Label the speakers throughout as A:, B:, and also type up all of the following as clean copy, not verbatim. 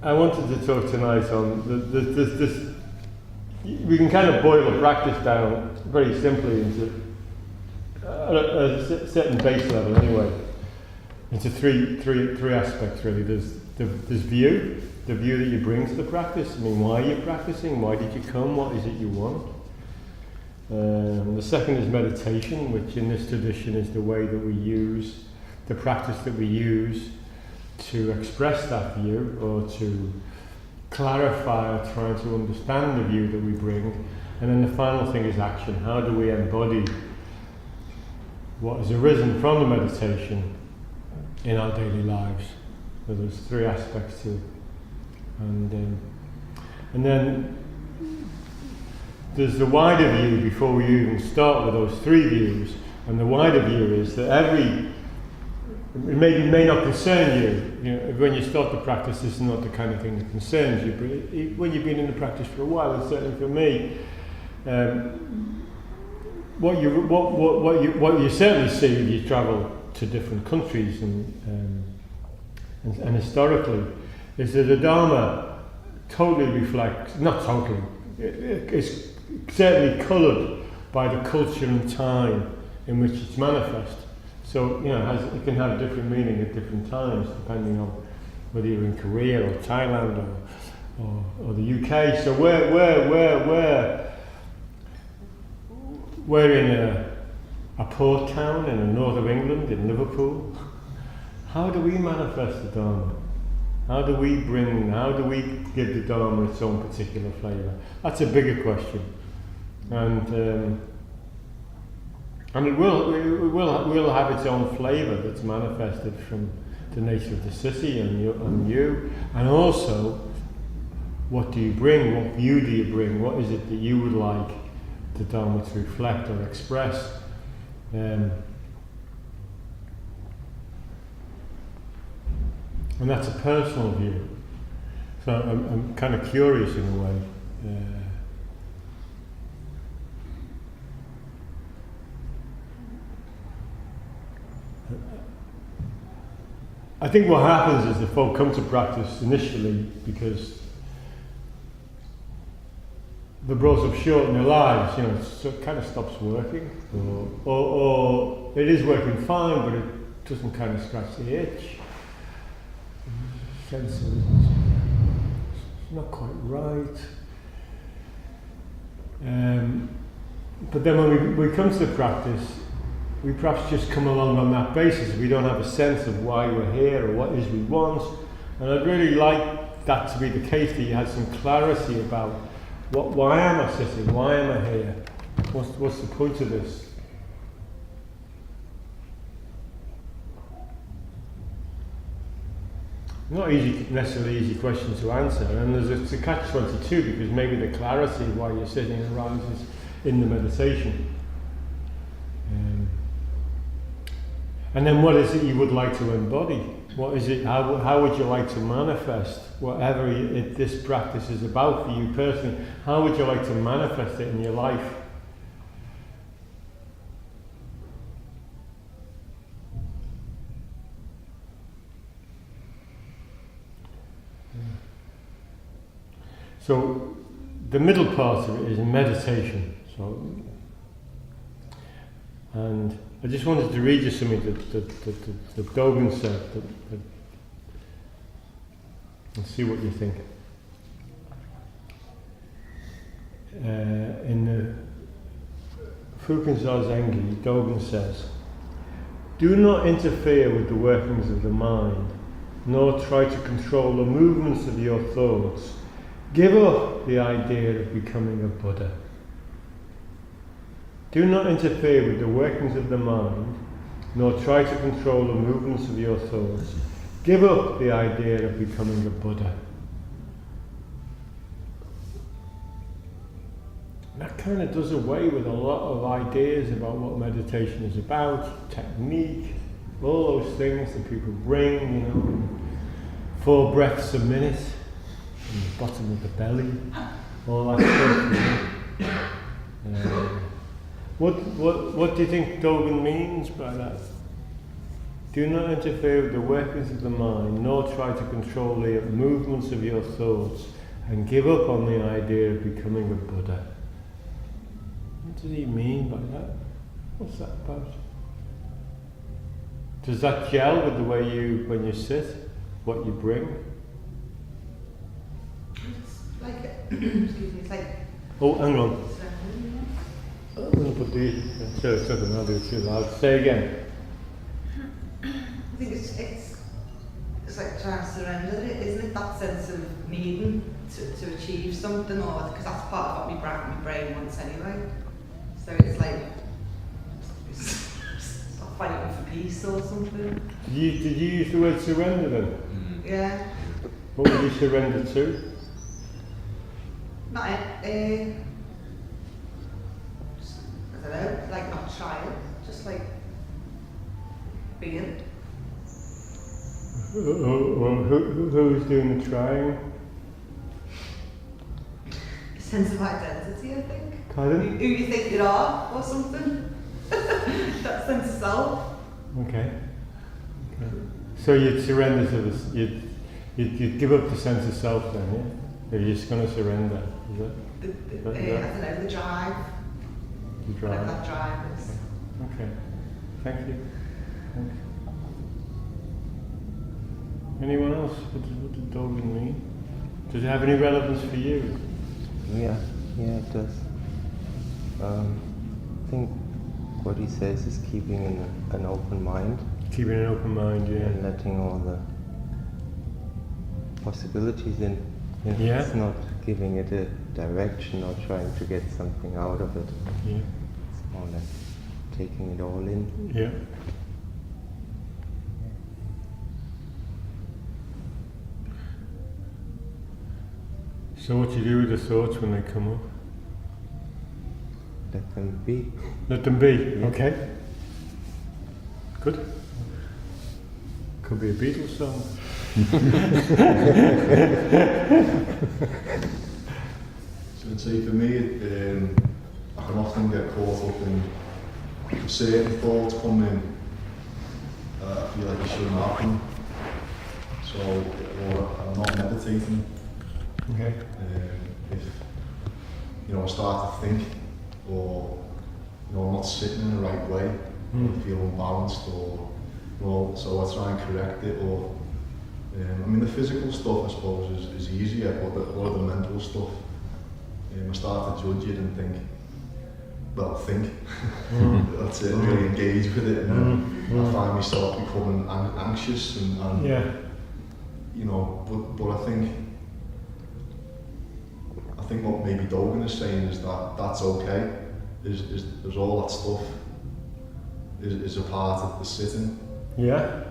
A: I wanted to talk tonight on this. We can kind of boil the practice down very simply into a certain base level, anyway. Into three aspects really. There's view, the view that you bring to the practice. I mean, why are you practicing? Why did you come? What is it you want? The second is meditation, which in this tradition is the way that we use, the practice that we use to express that view or to clarify or try to understand the view that we bring. And then the final thing is action. How do we embody what has arisen from the meditation in our daily lives? So there's three aspects to it. And then there's the wider view before we even start with those three views. And the wider view is that it may not concern you. You know, when you start the practice, this is not the kind of thing that concerns you. But when you've been in the practice for a while, and certainly for me, what you certainly see if you travel to different countries and historically, is that the Dharma totally reflects, not totally, it's certainly coloured by the culture and time in which it's manifest. So, you know, it can have different meaning at different times, depending on whether you're in Korea or Thailand or the UK. So we're in a port town in the north of England, in Liverpool. How do we manifest the Dharma? How do we give the Dharma its own particular flavour? That's a bigger question. And it will have its own flavour that's manifested from the nature of the city and you. And also, what do you bring? What view do you bring? What is it that you would like the Dharma to reflect or express? And that's a personal view. So I'm kind of curious in a way. I think what happens is the folk come to practice initially because the brought up short in their lives, you know, so it kind of stops working, or it is working fine, but it doesn't kind of scratch the itch. Sense of it's not quite right. But then when we come to the practice, we perhaps just come along on that basis. We don't have a sense of why we're here or what it is we want. And I'd really like that to be the case, that you had some clarity about why am I sitting? Why am I here? What's the point of this? Not necessarily easy question to answer, and it's a catch-22 because maybe the clarity of why you're sitting arises in the meditation. And then what is it you would like to embody? What is it? How would you like to manifest whatever this practice is about for you personally? How would you like to manifest it in your life? So the middle part of it is meditation. And I just wanted to read you something that Dogen said, and see what you think. In the Fukinza Zengi, Dogen says, "Do not interfere with the workings of the mind, nor try to control the movements of your thoughts. Give up the idea of becoming a Buddha. Do not interfere with the workings of the mind, nor try to control the movements of your thoughts. Give up the idea of becoming a Buddha." That kind of does away with a lot of ideas about what meditation is about, technique, all those things that people bring, you know, 4 breaths a minute, in the bottom of the belly, all that stuff. You know. What do you think Dogen means by that? Do not interfere with the workings of the mind, nor try to control the movements of your thoughts, and give up on the idea of becoming a Buddha. What does he mean by that? What's that about? Does that gel with the way when you sit, what you bring?
B: It's like, excuse me, it's like...
A: Oh, hang on. I'm going to put the... I'll do it too loud. Say again.
B: I think it's like trying to surrender it, isn't it? That sense of needing to achieve something, or because that's part of what my brain wants anyway. So it's like stop fighting for peace or something.
A: Did you use the word surrender then?
B: Yeah.
A: What would you surrender to?
B: Not I don't know, like not trying, just like being.
A: Who's doing the trying?
B: A sense of identity, I think.
A: Pardon?
B: Who you think you are, or something. That sense of self.
A: Okay. So you'd surrender to this, you'd give up the sense of self then, yeah? You're just going to surrender, is it?
B: I don't know, the drive.
A: The drive.
B: Whatever that drive is.
A: Okay. Thank you. Thanks. Anyone else? What does Dogen mean? Does it have any relevance for you?
C: Yeah, it does. I think what he says is keeping an open mind.
A: Keeping an open mind, yeah.
C: And letting all the possibilities in.
A: Yeah.
C: It's not giving it a direction or trying to get something out of it.
A: Yeah.
C: It's more like taking it all in.
A: Yeah. So what do you do with the thoughts when they come up?
C: Let them be.
A: Let them be,
C: Yeah.
A: okay. Good. Could be a Beatles song.
D: So I'd say for me, I can often get caught up in certain thoughts come in. I feel like it shouldn't happen. So, or I'm not meditating.
A: Okay.
D: If I start to think, or I'm not sitting in the right way, I feel unbalanced, or so I try and correct it. Or the physical stuff I suppose is easier, but a lot of the mental stuff, I start to judge it and think. That's it, and really engage with it, and then I find myself becoming anxious and
A: yeah.
D: But I think what maybe Dogen is saying is that that's okay. There's all that stuff is a part of the sitting.
A: Yeah.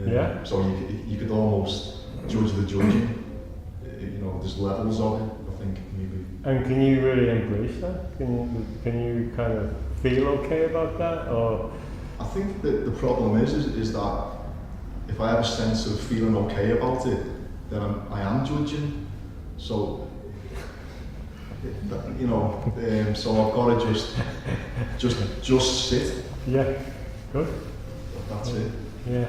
A: Yeah.
D: So you could almost judge the judging. There's levels of it. I think maybe.
A: And can you really embrace that? Can you kind of feel okay about that, or?
D: I think that the problem is that if I have a sense of feeling okay about it, then I am judging. So. So I've got to just sit.
A: Yeah, good.
D: That's it.
A: Yeah.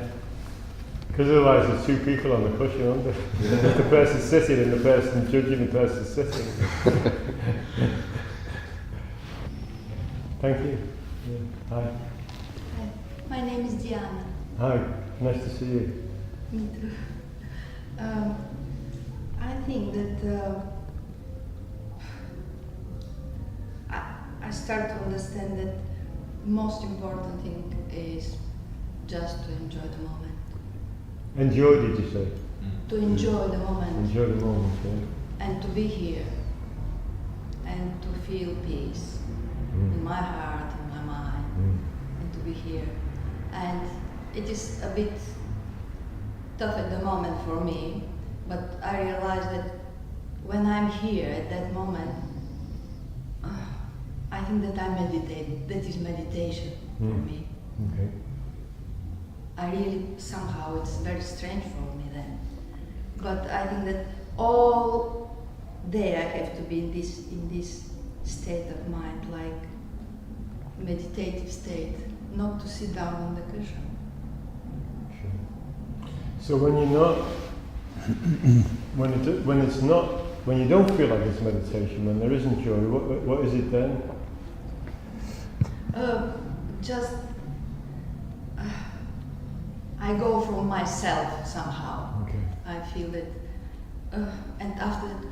A: Because otherwise there's two people on the cushion, aren't there? Yeah. There's the person sitting and the person judging the person sitting. Thank you. Yeah. Hi.
E: Hi. My name is Diana.
A: Hi. Nice to see you.
E: Me too. I think that I start to understand that the most important thing is just to enjoy the moment.
A: Enjoy, did you say?
E: To enjoy the moment.
A: Enjoy the moment, yeah.
E: And to be here. And to feel peace in my heart, in my mind. And to be here. And it is a bit tough at the moment for me, but I realize that when I'm here at that moment, I think that I meditate. That is meditation for me.
A: Okay.
E: I really, somehow, it's very strange for me then. But I think that all day I have to be in this state of mind, like meditative state, not to sit down on the cushion.
A: So when you're not, when you don't feel like it's meditation, when there isn't joy, what is it then?
E: Just I go from myself somehow.
A: Okay.
E: I feel that, and after that,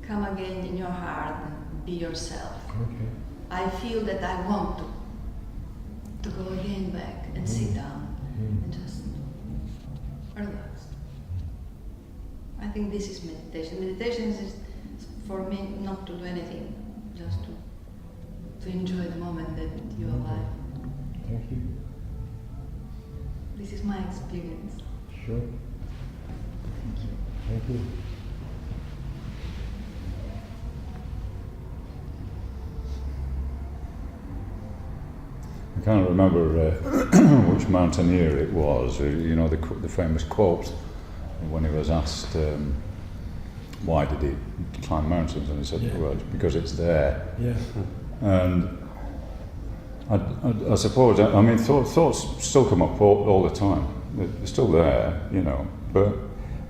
E: come again in your heart and be yourself.
A: Okay.
E: I feel that I want to go again back and sit down and just relax. I think this is meditation. Meditation is for me not to do anything, just to enjoy the moment that you're alive.
A: Thank you.
E: This is my experience.
A: Sure.
E: Thank you.
A: Thank you.
F: I can't remember which mountaineer it was. You know the famous quote when he was asked why did he climb mountains, and he said, "Well, it's because it's there."
A: Yeah.
F: And I suppose, I mean, thoughts still come up all the time. They're still there, you know. But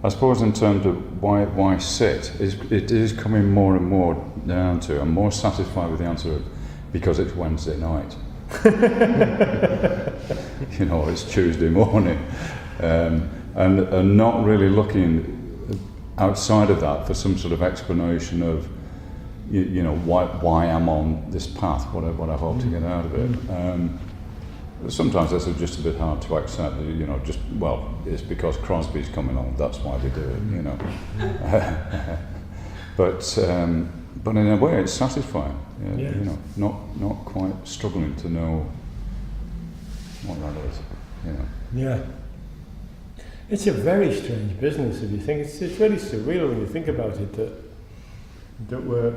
F: I suppose in terms of why sit, it is coming more and more down to, I'm more satisfied with the answer of, because it's Wednesday night. You know, it's Tuesday morning. And not really looking outside of that for some sort of explanation of, you know, why I'm on this path, what I hope to get out of it. Sometimes that's just a bit hard to accept, you know, just, well, it's because Crosby's coming on, that's why they do it, you know. But in a way it's satisfying,
A: Yes.
F: you know, not quite struggling to know what that is, you know.
A: Yeah. It's a very strange business if you think. It's really surreal when you think about it, that we're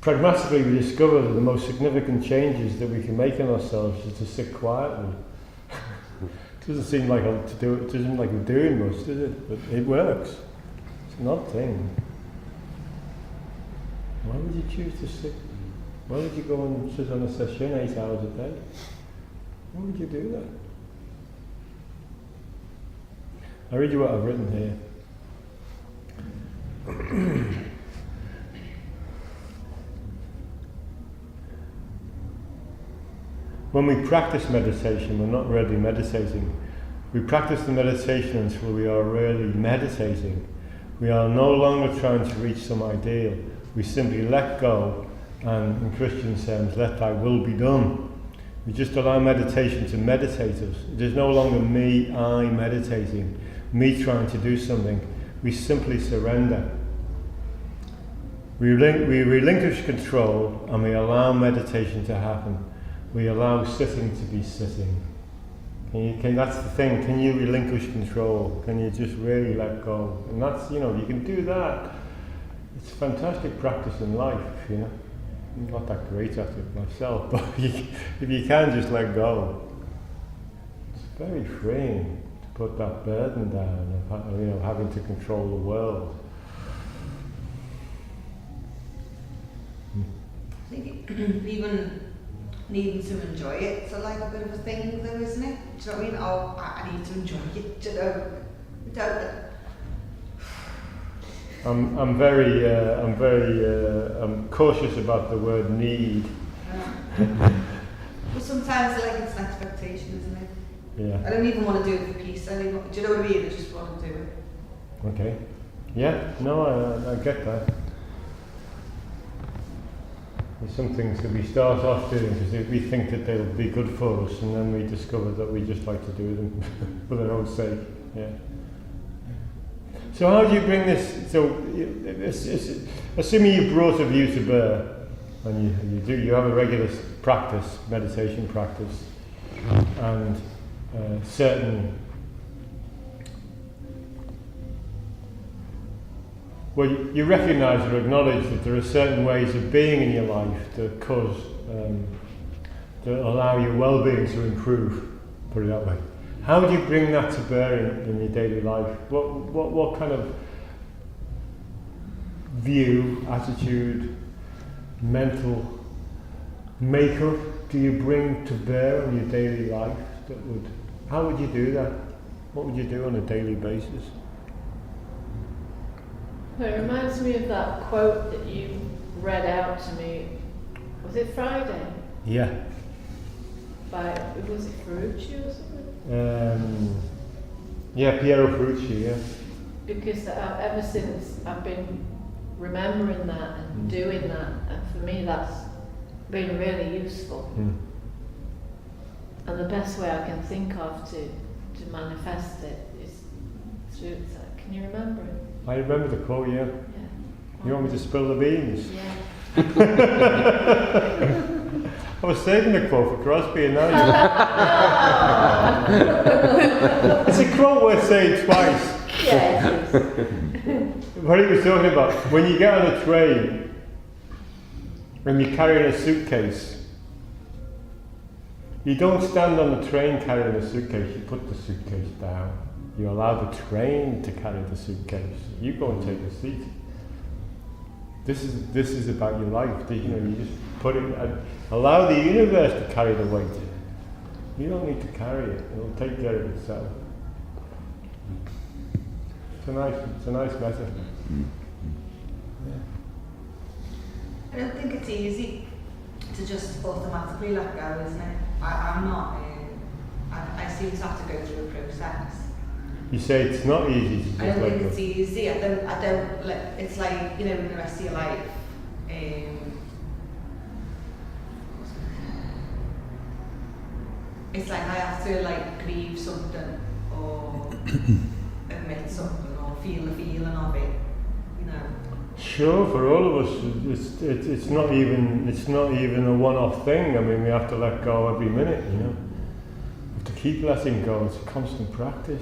A: pragmatically we discover that the most significant changes that we can make in ourselves is to sit quietly. It doesn't seem like it doesn't seem like we're doing much, does it? But it works. It's an odd thing. Why would you choose to sit? Why would you go and sit on a session 8 hours a day? Why would you do that? I'll read you what I've written here. When we practice meditation, we're not really meditating. We practice the meditation until we are really meditating. We are no longer trying to reach some ideal. We simply let go, and in Christian terms, let thy will be done. We just allow meditation to meditate us. It is no longer me, I meditating, me trying to do something. We simply surrender. We relinquish control and we allow meditation to happen. We allow sitting to be sitting. That's the thing, can you relinquish control? Can you just really let go? And that's, you know, you can do that. It's fantastic practice in life, you know. I'm not that great at it myself, but if you can just let go, it's very freeing to put that burden down of, you know, having to control the world.
B: I think even needing to enjoy it, so like a bit of a thing though, isn't it? Do you know what I mean? Oh, I need to enjoy it, you know. Without it.
A: I'm very cautious about the word need.
B: But sometimes like it's an expectation, isn't it?
A: Yeah.
B: I don't even want to do it for peace anymore. Do you know what I mean? I just want to do it.
A: Okay. Yeah. No, I get that. There's some things that we start off doing because we think that they'll be good for us, and then we discover that we just like to do them for their own sake. Yeah. So how do you bring this? So, assuming you brought a view to bear, and you have a regular practice, meditation practice, and certain. Well, you recognise or acknowledge that there are certain ways of being in your life that cause, that allow your well-being to improve. Put it that way. How do you bring that to bear in your daily life? What kind of view, attitude, mental makeup do you bring to bear in your daily life that would How would you do that? What would you do on a daily basis?
G: Well, it reminds me of that quote that you read out to me. Was it Friday?
A: Yeah.
G: Was it Ferrucci or something?
A: Yeah, Piero Ferrucci, yeah.
G: Because ever since I've been remembering that and doing that, and for me that's been really useful. And the best way I can think of to manifest it is through that. Can you remember it?
A: I remember the quote, yeah. You want me to spill the beans?
G: Yeah.
A: I was saving the quote for Crosby and now it's a quote worth saying twice.
G: Yeah, it is.
A: What he was talking about, when you get on a train and you're carrying a suitcase, you don't stand on the train carrying a suitcase, you put the suitcase down. You allow the train to carry the suitcase. You go and take a seat. This is about your life. You just put it, allow the universe to carry the weight. You don't need to carry it. It'll take care of itself. It's a nice message. Yeah.
B: I don't think it's easy to just automatically let go, isn't it? I'm not. I seem to have to go through a process.
A: You say it's not easy to just
B: I don't
A: let
B: think
A: go.
B: it's easy. I don't let. It's like, in the rest of your life. It's like I have to grieve something or admit something or feel the feeling of it.
A: Sure, for all of us, it's not even a one-off thing. I mean, we have to let go every minute. We have to keep letting go. It's a constant practice.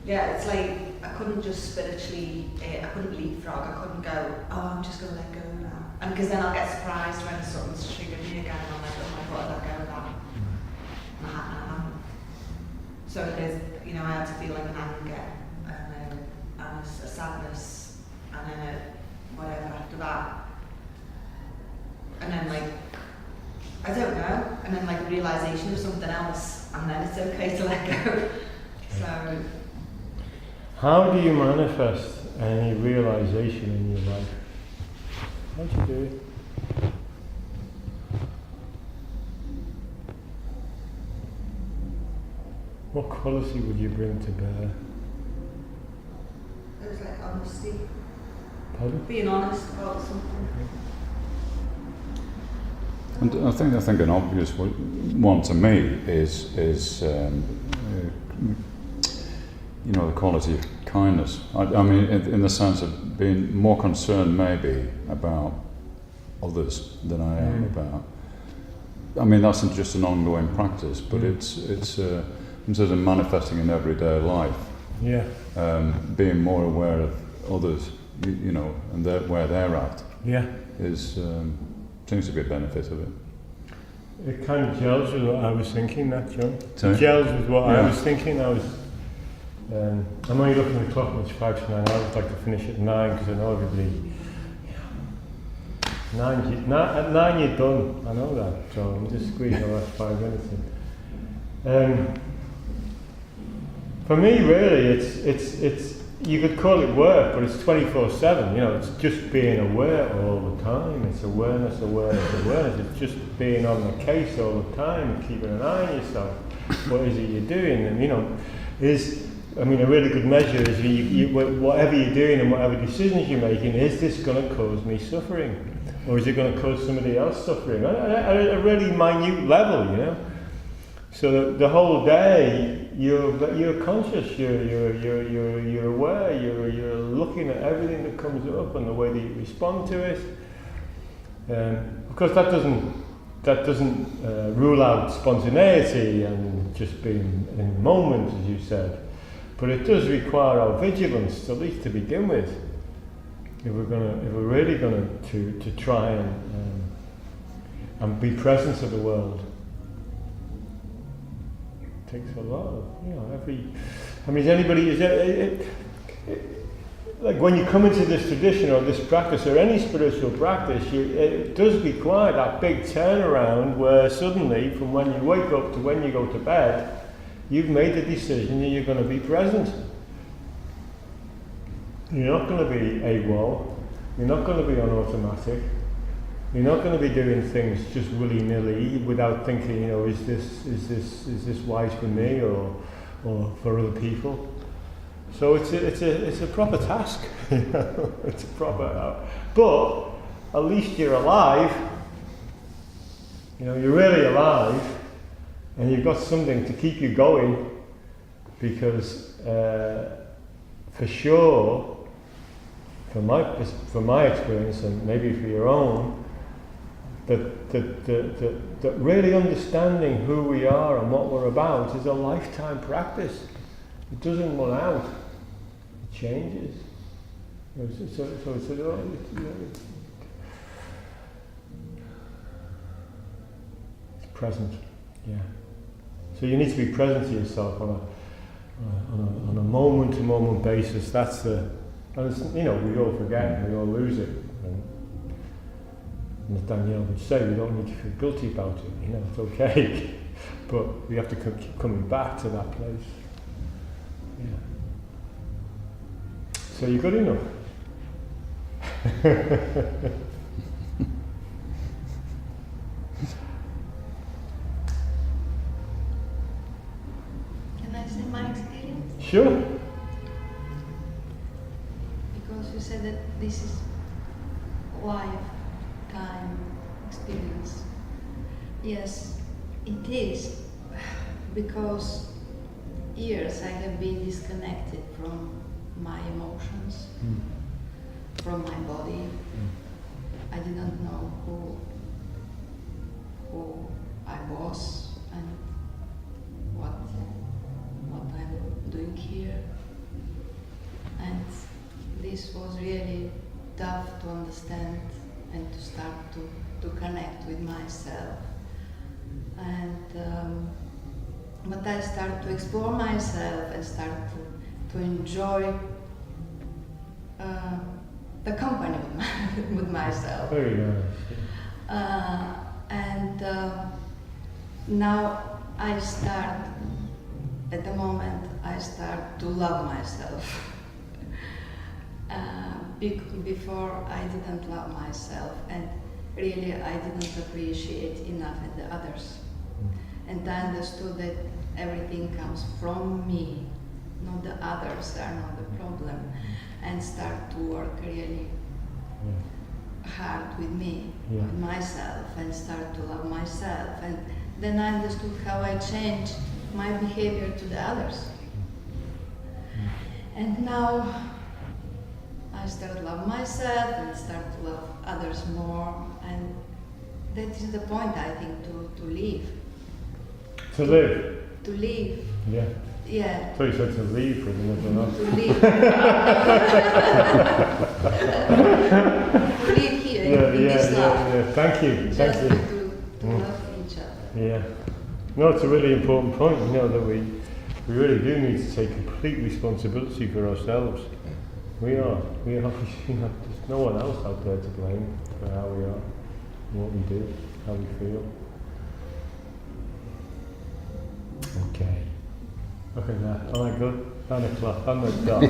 B: Yeah, it's like I couldn't just spiritually, I couldn't leapfrog, I couldn't go, oh, I'm just going to let go now. And because then I'll get surprised when something's triggered me again and I'm like, oh my God, I let go of that. And I hadn't. So there's, I had to feel like an anger and a sadness and then a whatever after that. And then I don't know, and then realisation of something else and then it's okay to let go. So.
A: How do you manifest any realization in your life? How do you do it? What quality would you bring to bear?
B: It was honesty.
A: Pardon?
B: Being honest about something.
F: And I think an obvious one to me is the quality of kindness. I mean, in the sense of being more concerned maybe about others than I am about. I mean, that's just an ongoing practice, but it's in terms of manifesting in everyday life.
A: Yeah.
F: Being more aware of others, and where they're at.
A: Yeah.
F: Seems to be a benefit of it.
A: It kind of gels with what I was thinking, that, John.
F: Sorry?
A: It gels with what I was thinking. I'm only looking at the clock and it's 5 to 9. I would like to finish at 9 because I know everybody. At 9 you're done. I know that. So I'm just squeezing the last 5 minutes in. For me, really, it's. You could call it work, but it's 24/7. It's just being aware all the time. It's awareness. It's just being on the case all the time and keeping an eye on yourself. What is it you're doing? And a really good measure is whatever you're doing and whatever decisions you're making, is this going to cause me suffering? Or is it going to cause somebody else suffering? At a really minute level, So the whole day, you're conscious, you're aware, you're looking at everything that comes up and the way that you respond to it. Of course, that doesn't rule out spontaneity and just being in the moment, as you said. But it does require our vigilance, at least to begin with, if we're really going to try and be present of the world. It takes a lot of, is like when you come into this tradition or this practice or any spiritual practice, it does require that big turnaround where suddenly, from when you wake up to when you go to bed, you've made the decision that you're going to be present. You're not going to be AWOL. You're not going to be on automatic. You're not going to be doing things just willy-nilly without thinking, you know, is this wise for me or for other people? So it's a proper task. You know? It's a proper. But at least you're alive. You know, you're really alive, and you've got something to keep you going. Because for sure, from my experience, and maybe for your own, that really understanding who we are and what we're about is a lifetime practice. It doesn't run out. It changes. It's present. Yeah. So you need to be present to yourself on a moment-to-moment basis. That's the. And it's, you know, we all forget and we all lose it. And as Danielle would say, we don't need to feel guilty about it. You know, it's okay. But we have to keep coming back to that place. Yeah. So you're good enough.
E: Can I say my experience?
A: Sure.
E: Because you said that this is lifetime experience. Yes, it is. Because years I have been disconnected from my emotions, from my body. I didn't know who I was and what I'm doing here. And this was really tough to understand and to start to connect with myself. And but I started to explore myself and start to enjoy the company with myself.
A: Very nice.
E: And now I start, at the moment, I start to love myself. Before I didn't love myself, and really I didn't appreciate enough the others. And I understood that everything comes from me, not the others are not the problem, and start to work really hard with me, with myself, and start to love myself. And then I understood how I changed my behavior to the others. And now I start to love myself and start to love others more, and that is the point, I think, to live.
A: To live?
E: To live.
A: Yeah.
E: Yeah.
A: So you said to leave for a minute, or not?
E: To live. To live here in this life.
A: Yeah. Thank you.
E: Just
A: Thank you.
E: to love each other.
A: Yeah. No, it's a really important point, you know, that we really do need to take complete responsibility for ourselves. We are, you know, there's no one else out there to blame for how we are, what we do, how we feel. Okay. Look at that. Oh my God. 9 o'clock. I'm not done.